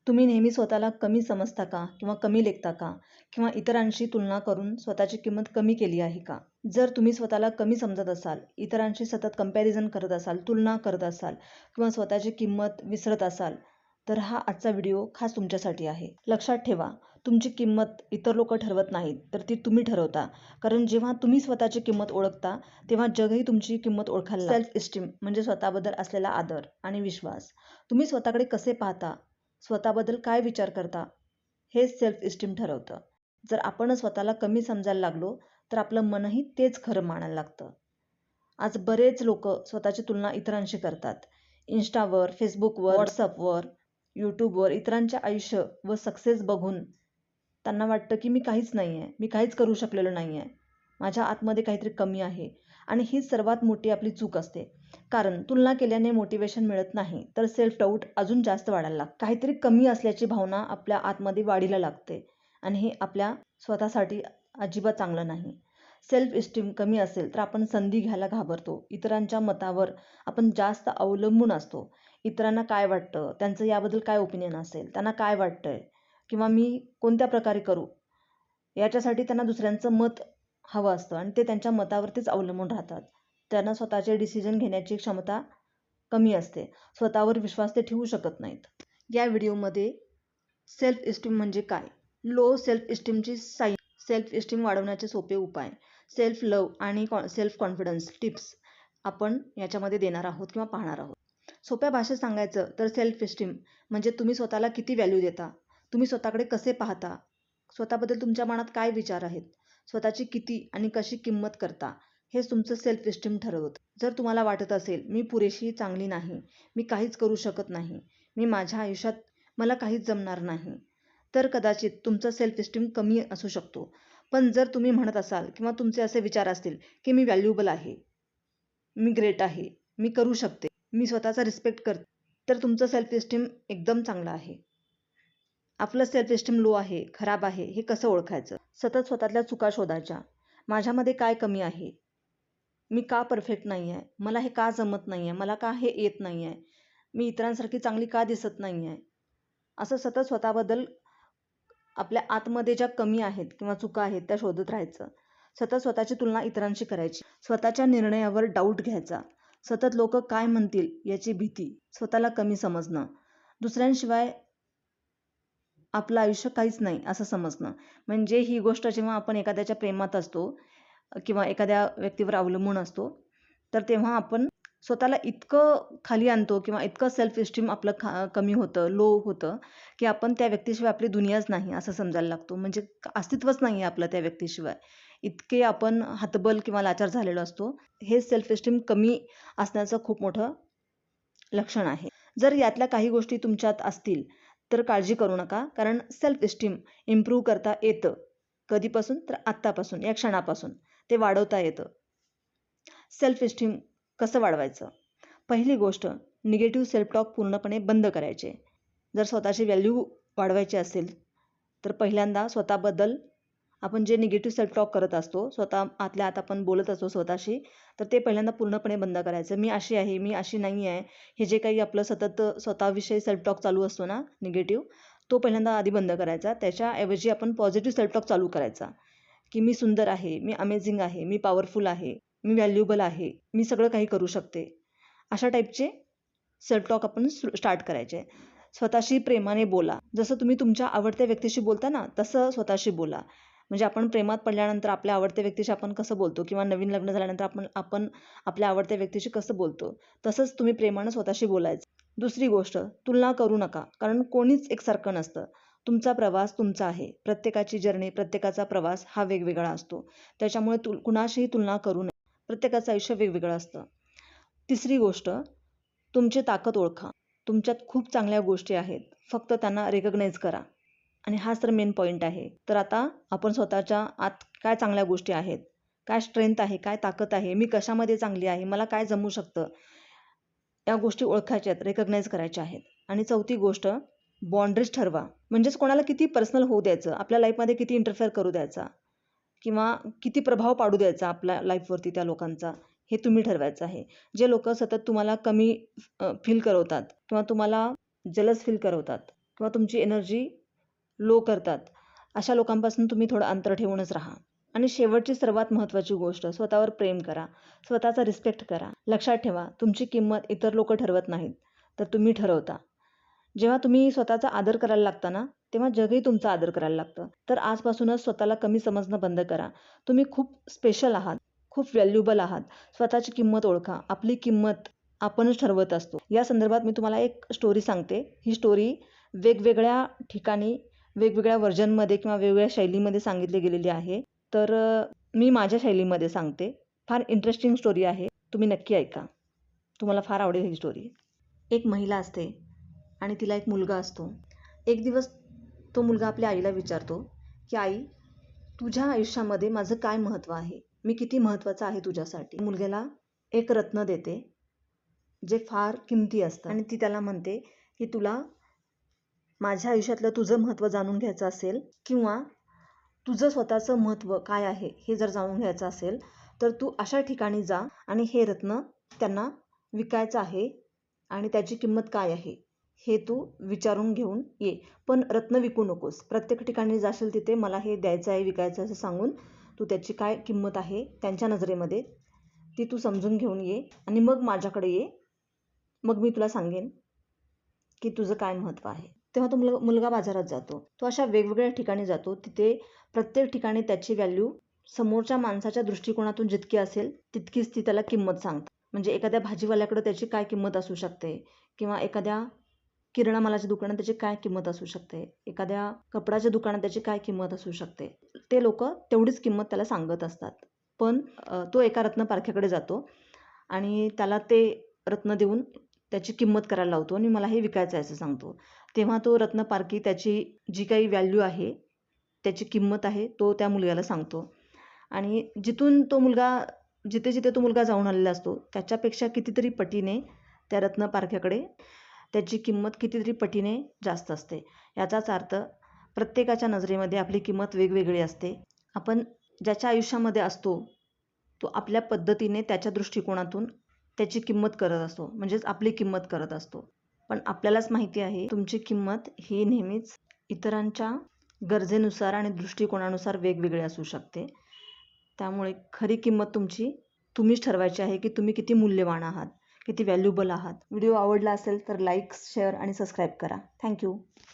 तुम्ही नेहमी स्वतःला कमी समजता का किंवा कमी लेखता का किंवा इतरांशी तुलना करून स्वतःची किंमत कमी केली आहे का? जर तुम्ही स्वतःला कमी समजत असाल, इतरांशी सतत कंपॅरिझन करत असाल, तुलना करत असाल किंवा स्वतःची किंमत विसरत असाल, तर हा आजचा व्हिडिओ खास तुमच्यासाठी आहे. लक्षात ठेवा, तुमची किंमत इतर लोक ठरवत नाहीत, तर ती तुम्ही ठरवता. कारण जेव्हा तुम्ही स्वतःची किंमत ओळखता, तेव्हा जगही तुमची किंमत ओळखायला लागतं. सेल्फ इस्टीम म्हणजे स्वतःबद्दल असलेला आदर आणि विश्वास. तुम्ही स्वतःकडे कसे पाहता, स्वतःबद्दल काय विचार करता, हे सेल्फ इस्टीम ठरवतं. जर आपण स्वतःला कमी समजायला लागलो, तर आपलं मनही तेच खरं मानायला लागतं. आज बरेच लोक स्वतःची तुलना इतरांशी करतात. इन्स्टावर, फेसबुकवर, व्हॉट्सअपवर, यूट्यूबवर इतरांचे आयुष्य व सक्सेस बघून त्यांना वाटतं की मी काहीच नाही आहे, मी काहीच करू शकलेलो नाही आहे, माझ्या आतमध्ये काहीतरी कमी आहे. आणि ही सर्वात मोठी आपली चूक असते. कारण तुलना केल्याने मोटिवेशन मिळत नाही, तर सेल्फ डाऊट अजून जास्त वाढायला लागतं. काहीतरी कमी असल्याची भावना आपल्या आतमध्ये वाढीला लागते आणि हे आपल्या स्वतःसाठी अजिबात चांगलं नाही. सेल्फ इस्टीम कमी असेल तर आपण संधी घ्यायला घाबरतो. इतरांच्या मतावर आपण जास्त अवलंबून असतो. इतरांना काय वाटतं, त्यांचं याबद्दल काय ओपिनियन असेल, त्यांना काय वाटतंय किंवा मी कोणत्या प्रकारे करू, याच्यासाठी त्यांना दुसऱ्यांचं मत हवं असतं आणि ते त्यांच्या मतावरतीच अवलंबून राहतात. त्यांना स्वतःचे डिसिजन घेण्याची क्षमता कमी असते. स्वतःवर विश्वास ते ठेवू शकत नाहीत. या व्हिडिओमध्ये सेल्फ इस्टीम म्हणजे काय, लो सेल्फ इस्टीमची साईन, सेल्फ इस्टीम वाढवण्याचे सोपे उपाय, सेल्फ लव्ह आणि सेल्फ कॉन्फिडन्स टिप्स आपण याच्यामध्ये देणार आहोत किंवा पाहणार आहोत. सोप्या भाषेत सांगायचं तर सेल्फ इस्टीम म्हणजे तुम्ही स्वतःला किती व्हॅल्यू देता, तुम्ही स्वतःकडे कसे पाहता, स्वतःबद्दल तुमच्या मनात काय विचार आहेत, स्वतःची किती आणि कशी किंमत करता, हेच तुमचं सेल्फ इस्टीम ठरवतं. जर तुम्हाला वाटत असेल मी पुरेशी चांगली नाही, मी काहीच करू शकत नाही, मी माझ्या आयुष्यात मला काहीच जमणार नाही, तर कदाचित तुमचं सेल्फ इस्टीम कमी असू शकतो. पण जर तुम्ही म्हणत असाल किंवा तुमचे असे विचार असतील की मी व्हॅल्युएबल आहे, मी ग्रेट आहे, मी करू शकते, मी स्वतःचा रिस्पेक्ट करते, तर तुमचं सेल्फ इस्टीम एकदम चांगलं आहे. आपलं सेल्फ इस्टीम लो आहे, खराब आहे, हे कसं ओळखायचं? सतत स्वतःतल्या चुका शोधायच्या. माझ्यामध्ये काय कमी आहे, मी का परफेक्ट नाही आहे, मला हे का जमत नाही आहे, मला का हे येत नाही आहे, मी इतरांसारखी चांगली का दिसत नाही आहे, असं सतत स्वतःबद्दल आपल्या आतमध्ये ज्या कमी आहेत किंवा चुका आहेत त्या शोधत राहायचं. सतत स्वतःची तुलना इतरांशी करायची. स्वतःच्या निर्णयावर डाऊट घ्यायचा. सतत लोक काय म्हणतील याची भीती, स्वतःला कमी समजणं, दुसऱ्यांशिवाय आपलं आयुष्य काहीच नाही असं समजणं. म्हणजे ही गोष्ट जेव्हा आपण एखाद्याच्या प्रेमात असतो किंवा एखाद्या व्यक्तीवर अवलंबून असतो, तर तेव्हा आपण स्वतःला इतकं खाली आणतो किंवा इतकं सेल्फ इस्टीम आपलं कमी होतं, लो होतं, की आपण त्या व्यक्तीशिवाय आपली दुनियाच नाही असं समजायला लागतो. म्हणजे अस्तित्वच नाही आहे आपलं त्या व्यक्तीशिवाय. इतके आपण हतबल किंवा लाचार झालेलो असतो. हे सेल्फ इस्टीम कमी असण्याचं खूप मोठं लक्षण आहे. जर यातल्या काही गोष्टी तुमच्यात असतील तर काळजी करू नका, कारण सेल्फ इस्टीम इम्प्रूव्ह करता येतं. कधीपासून तर आत्तापासून, या क्षणापासून ते वाढवता येतं. सेल्फ इस्टीम कसं वाढवायचं? पहिली गोष्ट, निगेटिव्ह सेल्फ टॉक पूर्णपणे बंद करायचे. जर स्वतःची व्हॅल्यू वाढवायची असेल तर पहिल्यांदा स्वतःबद्दल आपण जे निगेटिव्ह सेल्फ टॉक करत असतो, स्वतः आतल्या आत आपण बोलत असतो स्वतःशी, तर ते पहिल्यांदा पूर्णपणे बंद करायचं. मी अशी आहे, मी अशी नाही आहे, हे जे काही आपलं सतत स्वतःविषयी सेल्फ टॉक चालू असतो ना निगेटिव्ह, तो पहिल्यांदा आधी बंद करायचा. त्याच्याऐवजी आपण पॉझिटिव्ह सेल्फ टॉक चालू करायचा, की मी सुंदर आहे, मी अमेझिंग आहे, मी पॉवरफुल आहे, मी व्हॅल्युएबल आहे, मी सगळं काही करू शकते. अशा टाईपचे सेल्फ टॉक आपण स्टार्ट करायचे. स्वतःशी प्रेमाने बोला. जसं तुम्ही तुमच्या आवडत्या व्यक्तीशी बोलता ना, तसं स्वतःशी बोला. म्हणजे आपण प्रेमात पडल्यानंतर आपल्या आवडत्या व्यक्तीशी आपण कसं बोलतो किंवा नवीन लग्न झाल्यानंतर आपण आपण आपल्या आवडत्या व्यक्तीशी कसं बोलतो, तसंच तुम्ही प्रेमानं स्वतःशी बोलायचं. दुसरी गोष्ट, तुलना करू नका, कारण कोणीच एकसारखं नसतं. तुमचा प्रवास तुमचा आहे. प्रत्येकाची जर्नी, प्रत्येकाचा प्रवास हा वेगवेगळा असतो. त्याच्यामुळे कुणाशीही तुलना करू नये. प्रत्येकाचं आयुष्य वेगवेगळं असतं. तिसरी गोष्ट, तुमची ताकद ओळखा. तुमच्यात खूप चांगल्या गोष्टी आहेत, फक्त त्यांना रिकग्नाइज करा. आणि हाच तर मेन पॉईंट आहे. तर आता आपण स्वतःच्या आत काय चांगल्या गोष्टी आहेत, काय स्ट्रेंथ आहे, काय ताकद आहे, मी कशामध्ये चांगली आहे, मला काय जमू शकतं, या गोष्टी ओळखायच्या आहेत, रिकग्नाइज करायच्या आहेत. आणि चौथी गोष्ट, बाउंड्रीज ठरवा. म्हणजेच कोणाला किती पर्सनल होऊ द्यायचं, आपल्या लाईफमध्ये किती इंटरफेअर करू द्यायचा किंवा किती प्रभाव पाडू द्यायचा आपल्या लाईफवरती त्या लोकांचा, हे तुम्ही ठरवायचं आहे. जे लोक सतत तुम्हाला कमी फील करवतात किंवा तुम्हाला जलस फील करवतात, किंवा तुमची एनर्जी लो करतात, अशा लोकांपासून तुम्ही थोडं अंतर ठेवूनच राहा. आणि शेवटची सर्वात महत्त्वाची गोष्ट, स्वतःवर प्रेम करा, स्वतःचा रिस्पेक्ट करा. लक्षात ठेवा, तुमची किंमत इतर लोक ठरवत नाहीत, तर तुम्ही ठरवता. जेव्हा तुम्ही स्वतःचा आदर करायला लागता ना, तेव्हा जगही तुमचा आदर करायला लागतं. तर आजपासूनच स्वतःला कमी समजणं बंद करा. तुम्ही खूप स्पेशल आहात, खूप व्हॅल्युबल आहात. स्वतःची किंमत ओळखा. आपली किंमत आपणच ठरवत असतो. या संदर्भात मी तुम्हाला एक स्टोरी सांगते. ही स्टोरी वेगवेगळ्या ठिकाणी, वेगवेगळ्या व्हर्जनमध्ये किंवा वेगवेगळ्या शैलीमध्ये सांगितली गेलेली आहे. तर मी माझ्या शैलीमध्ये सांगते. फार इंटरेस्टिंग स्टोरी आहे. तुम्ही नक्की ऐका. तुम्हाला फार आवडेल ही स्टोरी. एक महिला असते आणि तिला एक मुलगा असतो. एक दिवस तो मुलगा आपल्या आईला विचारतो की आई, तुझ्या आयुष्यामध्ये माझं काय महत्त्व आहे, मी किती महत्त्वाचा आहे तुझ्यासाठी. मुलग्याला एक रत्न देते जे फार किमती असतं आणि ती त्याला म्हणते की तुला माझ्या आयुष्यातलं तुझं महत्त्व जाणून घ्यायचं असेल किंवा तुझं स्वतःचं महत्त्व काय आहे हे जर जाणून घ्यायचं असेल तर तू अशा ठिकाणी जा आणि हे रत्न त्यांना विकायचं आहे आणि त्याची किंमत काय आहे हे तू विचारून घेऊन ये. पण रत्न विकू नकोस. प्रत्येक ठिकाणी जाशील तिथे मला हे द्यायचं आहे, विकायचं आहे असं सांगून तू त्याची काय किंमत आहे त्यांच्या नजरेमध्ये ती तू समजून घेऊन ये आणि मग माझ्याकडे ये. मग मी तुला सांगेन की तुझं काय महत्त्व आहे. तेव्हा तो मुलगा बाजारात जातो. तो अशा वेगवेगळ्या ठिकाणी जातो. तिथे प्रत्येक ठिकाणी त्याची व्हॅल्यू समोरच्या माणसाच्या दृष्टिकोनातून जितकी असेल तितकीच ती त्याला किंमत सांगतात. म्हणजे एखाद्या भाजीवाल्याकडे त्याची काय किंमत असू शकते किंवा एखाद्या किराणा मालाच्या दुकानात त्याची काय किंमत असू शकते, एखाद्या कपड्याच्या दुकानात त्याची काय किंमत असू शकते, ते लोक तेवढीच किंमत त्याला सांगत असतात. पण तो एका रत्न पारख्याकडे जातो आणि त्याला ते रत्न देऊन त्याची किंमत करायला लावतो आणि मला हे विकायचं आहे असं सांगतो. तेव्हा तो रत्न पारखी त्याची जी काही व्हॅल्यू आहे, त्याची किंमत आहे, तो त्या मुलग्याला सांगतो. आणि जिथे जिथे तो मुलगा जाऊन आलेला असतो त्याच्यापेक्षा कितीतरी पटीने त्या रत्न पारख्याकडे त्याची किंमत कितीतरी पटीने जास्त असते. याचाच अर्थ प्रत्येकाच्या नजरेमध्ये आपली किंमत वेगवेगळी असते. आपण ज्याच्या आयुष्यामध्ये असतो तो आपल्या पद्धतीने त्याच्या दृष्टिकोनातून त्याची किंमत करत असतो, म्हणजेच आपली किंमत करत असतो. पण आपल्यालाच माहिती आहे तुमची किंमत ही नेहमीच इतरांच्या गरजेनुसार आणि दृष्टिकोनानुसार वेगवेगळी असू शकते. त्यामुळे खरी किंमत तुमची तुम्हीच ठरवायची आहे की तुम्ही किती मूल्यवान आहात, किती व्हॅल्युबल आहात. व्हिडिओ आवडला असेल तर लाईक, शेअर आणि सबस्क्राईब करा. थँक्यू.